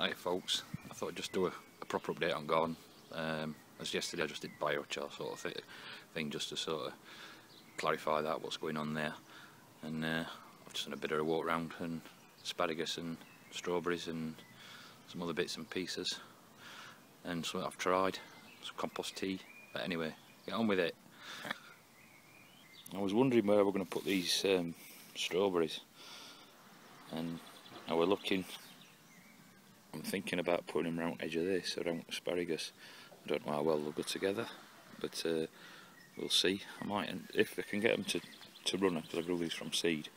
Hi folks, I thought I'd just do a proper update on garden. As yesterday I just did biochar sort of thing just to sort of clarify that, what's going on there. And I've just done a bit of a walk round, and asparagus and strawberries and some other bits and pieces. And so I've tried some compost tea, but anyway, get on with it. I was wondering where we're going to put these strawberries, and I was looking. I'm thinking about putting them around the edge of this, around asparagus. I don't know how well they'll go together, but we'll see. I might, and if I can get them to run, because I grew these from seed,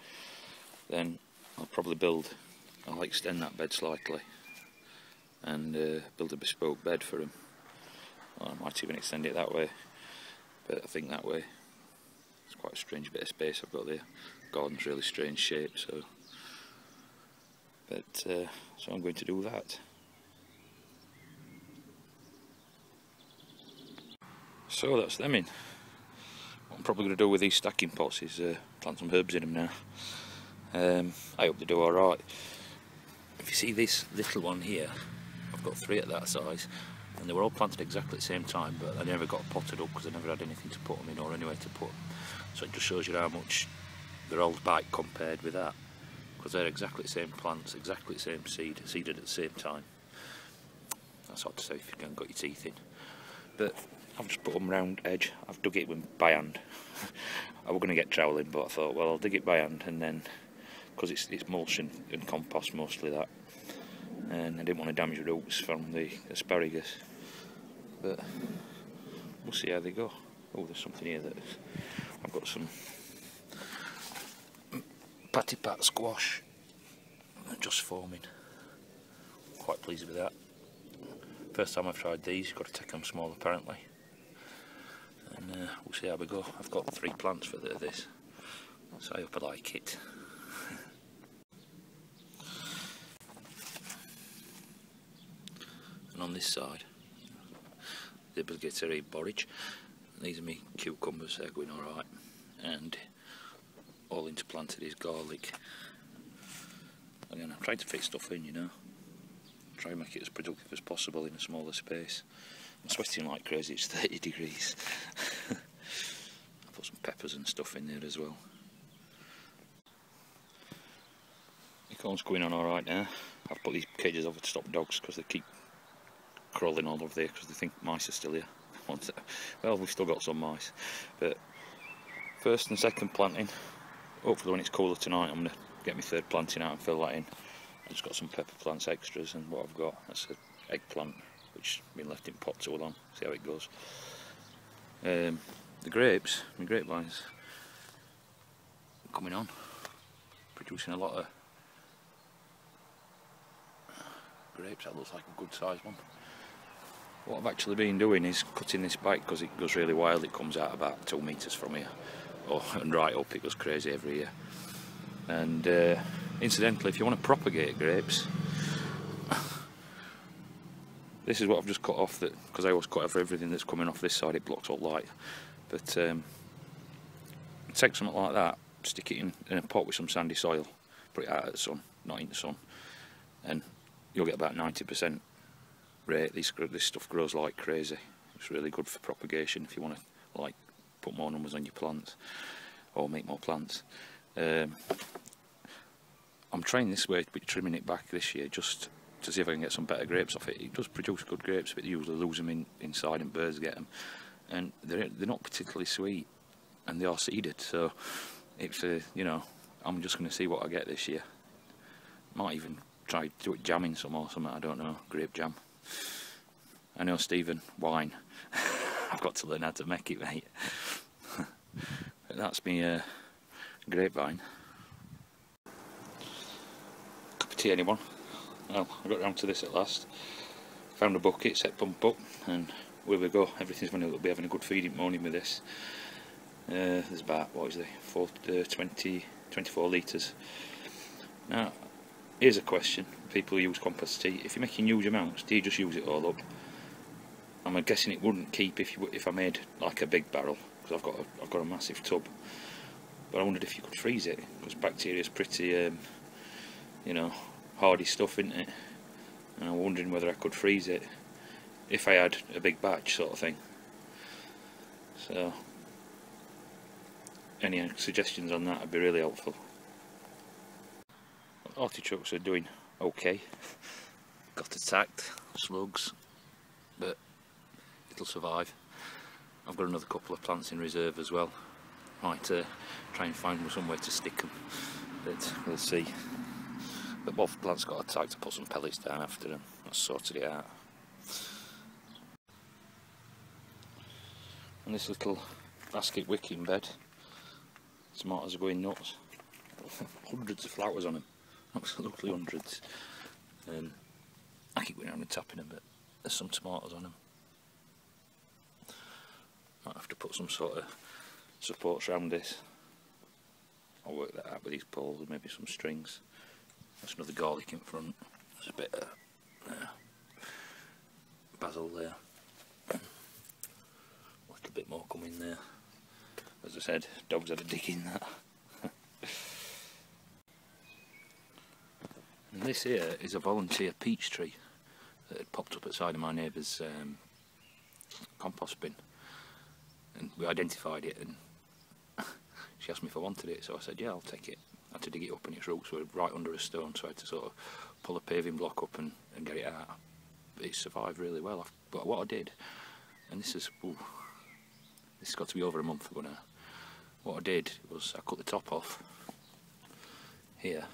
then I'll probably I'll extend that bed slightly and build a bespoke bed for them. Or I might even extend it that way, but I think that way it's quite a strange bit of space I've got there. Garden's really strange shape, so. But so I'm going to do that. So that's them in. What I'm probably going to do with these stacking pots is plant some herbs in them now. I hope they do alright. If you see this little one here, I've got 3 at that size, and they were all planted exactly at the same time, but I never got potted up because I never had anything to put them in or anywhere to put them. So it just shows you how much they're old bite compared with that. Because they're exactly the same plants, exactly the same seeded at the same time. That's hard to say if you haven't got your teeth in. But I've just put them round edge. I've dug it by hand. I was going to get troweling, but I thought, well, I'll dig it by hand, and then, because it's mulch and compost mostly that, and I didn't want to damage the roots from the asparagus. But we'll see how they go. Oh, there's something here that I've got some patty pat squash just forming. Quite pleased with that. First time I've tried these. You've got to take them small apparently, and we'll see how we go. I've got 3 plants for this, so I hope I like it. And on this side, the obligatory borage. These are my cucumbers, they're going alright, and all interplanted is garlic. Again, I'm trying to fit stuff in, you know. Try and make it as productive as possible in a smaller space. I'm sweating like crazy, it's 30 degrees. I put some peppers and stuff in there as well. The corn's going on alright now. I've put these cages over to stop dogs because they keep crawling all over there because they think mice are still here. Well, we've still got some mice. But first and second planting. Hopefully when it's cooler tonight I'm going to get my 3rd planting out and fill that in. I've just got some pepper plants extras, and what I've got, that's an eggplant which has been left in pot too long. See how it goes. The grapes, my grapevines, are coming on, producing a lot of grapes. That looks like a good sized one. What I've actually been doing is cutting this back because it goes really wild. It comes out about 2 metres from here. And right up, it goes crazy every year. And incidentally, if you want to propagate grapes, this is what I've just cut off, because I always cut off everything that's coming off this side, it blocks all light. But take something like that, stick it in a pot with some sandy soil, put it out at the sun, not in the sun, and you'll get about 90% rate. This stuff grows like crazy. It's really good for propagation if you want to like put more numbers on your plants or make more plants. I'm trying this way, but trimming it back this year just to see if I can get some better grapes off it. It does produce good grapes, but you usually lose them inside and birds get them, and they're not particularly sweet, and they are seeded. So it's you know, I'm just going to see what I get this year. Might even try to do it jamming some or something. I don't know, grape jam. I know Stephen wine. I've got to learn how to make it, mate. But that's me grapevine. Cup of tea, anyone? Well, I got round to this at last. Found a bucket, set pump up, and where we go. Everything's going to be having a good feeding morning with this. There's about, what is it, 24 litres. Now, here's a question. People who use compost tea, if you're making huge amounts, do you just use it all up? I'm guessing it wouldn't keep if I made like a big barrel, because I've got a massive tub. But I wondered if you could freeze it, because bacteria is pretty, you know, hardy stuff, isn't it? and I'm wondering whether I could freeze it if I had a big batch sort of thing. So any suggestions on that would be really helpful. Artichokes are doing okay. Got attacked, slugs, but it'll survive. I've got another couple of plants in reserve as well. Might try and find somewhere to stick them, but we'll see. But both plants got attacked. I put some pellets down after them. I sorted it out. And this little basket wicking bed, tomatoes are going nuts. Hundreds of flowers on them, absolutely hundreds. And I keep going around and tapping them, but there's some tomatoes on them. Might have to put some sort of supports around this. I'll work that out with these poles and maybe some strings. There's another garlic in front. There's a bit of basil there. A little bit more coming there. As I said, dogs had a dig in that. And this here is a volunteer peach tree that had popped up at the side of my neighbour's compost bin. And we identified it, and she asked me if I wanted it, so I said yeah, I'll take it. I had to dig it up, and its roots were right under a stone, so I had to sort of pull a paving block up and get it out. But it survived really well. But what I did, and this has got to be over a month ago now, what I did was I cut the top off here,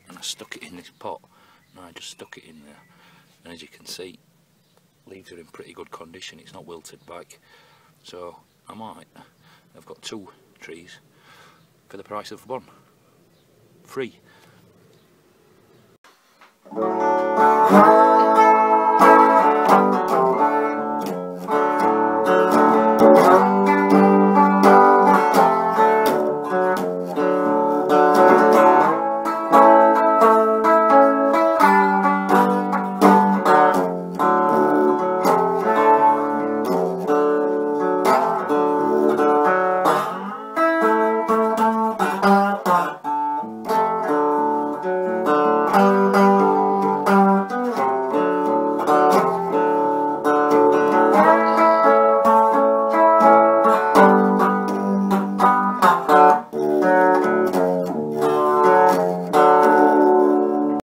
and I stuck it in this pot, and I just stuck it in there, and as you can see, leaves are in pretty good condition. It's not wilted back, so I've got 2 trees for the price of 1, free.